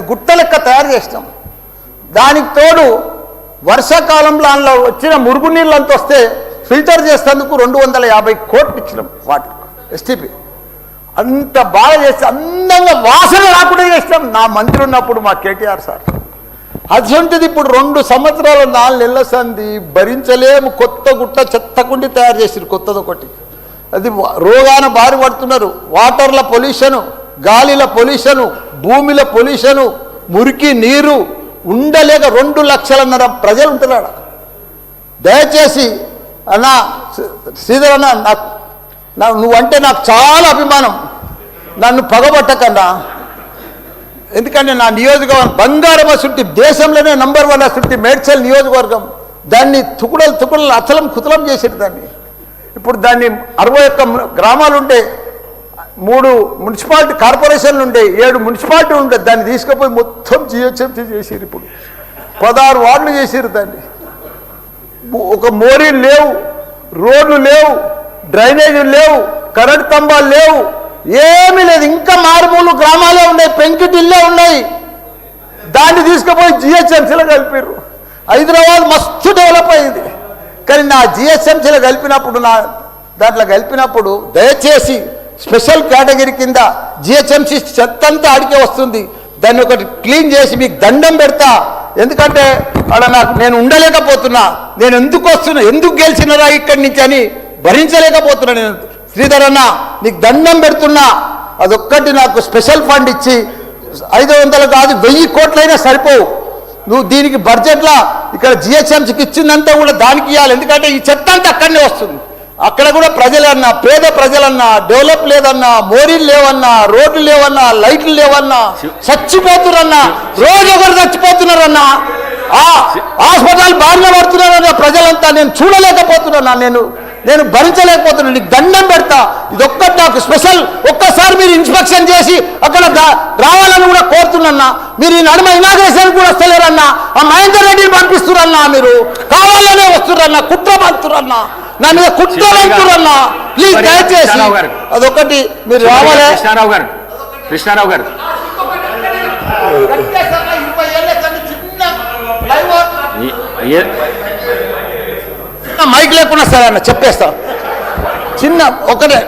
గుట్ట లెక్క తయారు చేసినాం. దానికి తోడు వర్షాకాలంలో అందులో వచ్చిన మురుగునీళ్ళు అంత వస్తే ఫిల్టర్ చేసేందుకు 250 కోట్లు ఇచ్చినాం వాటర్ ఎస్టీపీ. అంత బాగా చేస్తే అందంగా వాసన రాకుండా చేసినాం నా మంత్రి ఉన్నప్పుడు మా కేటీఆర్ సార్. అటువంటిది ఇప్పుడు 2 సంవత్సరాలు 4 నెలల సంది భరించలేము. కొత్త గుట్ట చెత్తకుండి తయారు చేసిరు కొత్తది ఒకటి. అది రోగాన బారి పడుతున్నారు. వాటర్ల పొల్యూషను, గాలిల పొల్యూషను, భూమిల పొల్యూషను, మురికి నీరు ఉండలేక 2 లక్షలన్నర ప్రజలు ఉంటున్నాడు. దయచేసి అన్నా శ్రీధర్ అన్న, నువ్వంటే నాకు చాలా అభిమానం. నన్ను పగబట్టకన్నా, ఎందుకంటే నా నియోజకవర్గం బంగారం అసుంటి దేశంలోనే నంబర్ 1 అసుంటి మేడ్చల్ నియోజకవర్గం. దాన్ని తుకుడలు అచలం కుతలం చేసేది దాన్ని. ఇప్పుడు దాన్ని 61 గ్రామాలు ఉంటే 3 మున్సిపాలిటీ కార్పొరేషన్లు ఉండే, 7 మున్సిపాలిటీలు ఉండే. దాన్ని తీసుకుపోయి మొత్తం జిహెచ్ఎంసీ చేసిరు. ఇప్పుడు 16 వార్డులు చేసిరు దాన్ని. ఒక మోరీలు లేవు, రోడ్లు లేవు, డ్రైనేజీలు లేవు, కరెంట్ స్తంభాలు లేవు, ఏమీ లేదు. ఇంకా మారుమూలు గ్రామాలే ఉన్నాయి, పెంకుటిల్లే ఉన్నాయి. దాన్ని తీసుకుపోయి జిహెచ్ఎంసీలో కలిపారు. హైదరాబాద్ మస్తు డెవలప్ అయింది. కానీ నా జిహెచ్ఎంసీలో దాంట్లో కలిపినప్పుడు దయచేసి స్పెషల్ కేటగిరీ కింద జిహెచ్ఎంసీ చెత్తంతా ఆడికే వస్తుంది. దాన్ని ఒకటి క్లీన్ చేసి మీకు దండం పెడతా. ఎందుకంటే అక్కడ నేను ఉండలేకపోతున్నా. నేను ఎందుకు వస్తున్నా, ఎందుకు గెలిచినరా ఇక్కడి నుంచి అని భరించలేకపోతున్నా. నేను శ్రీధర్ అన్న నీకు దండం పెడుతున్నా. అదొక్కటి నాకు స్పెషల్ ఫండ్ ఇచ్చి 500 కాదు 1000 కోట్లైనా సరిపోవు. నువ్వు దీనికి బడ్జెట్లో ఇక్కడ జిహెచ్ఎంసీకి ఇచ్చిందంతా కూడా దానికి ఇవ్వాలి. ఎందుకంటే ఈ చెత్త అంతా అక్కడనే వస్తుంది. అక్కడ కూడా ప్రజలన్నా, పేద ప్రజలన్నా, డెవలప్ లేదన్నా, మోరీలు లేవన్నా, రోడ్లు లేవన్నా, లైట్లు లేవన్నా, చచ్చిపోతున్నారన్నా, రోజు ఒకరు చచ్చిపోతున్నారన్నా, హాస్పిటల్ బారిన పడుతున్నారన్నా ప్రజలంతా. నేను చూడలేకపోతున్నా, నేను భరించలేకపోతున్నాను. నీకు దండం పెడతా. ఇదొక్కటి నాకు స్పెషల్. ఒక్కసారి మీరు ఇన్స్పెక్షన్ చేసి అక్కడ రావాలని కూడా కోరుతున్నా. మీరు ఈ నడుమ ఇనాగ్రేషన్ కూడా వస్తలేరన్నా. ఆ మహేందర్ రెడ్డిని పంపిస్తురన్నా. మీరు కావాలనే వస్తురన్నా, కుట్ర పంపుతురన్నా, నా మీద కుట్ర పంపుతురన్నా. ప్లీజ్ దయచేసి అదొకటి మీరు రావాలి. కృష్ణారావు గారు మైక్ లేకుండా సరే అన్న చెప్పేస్తా. చిన్న ఒకటే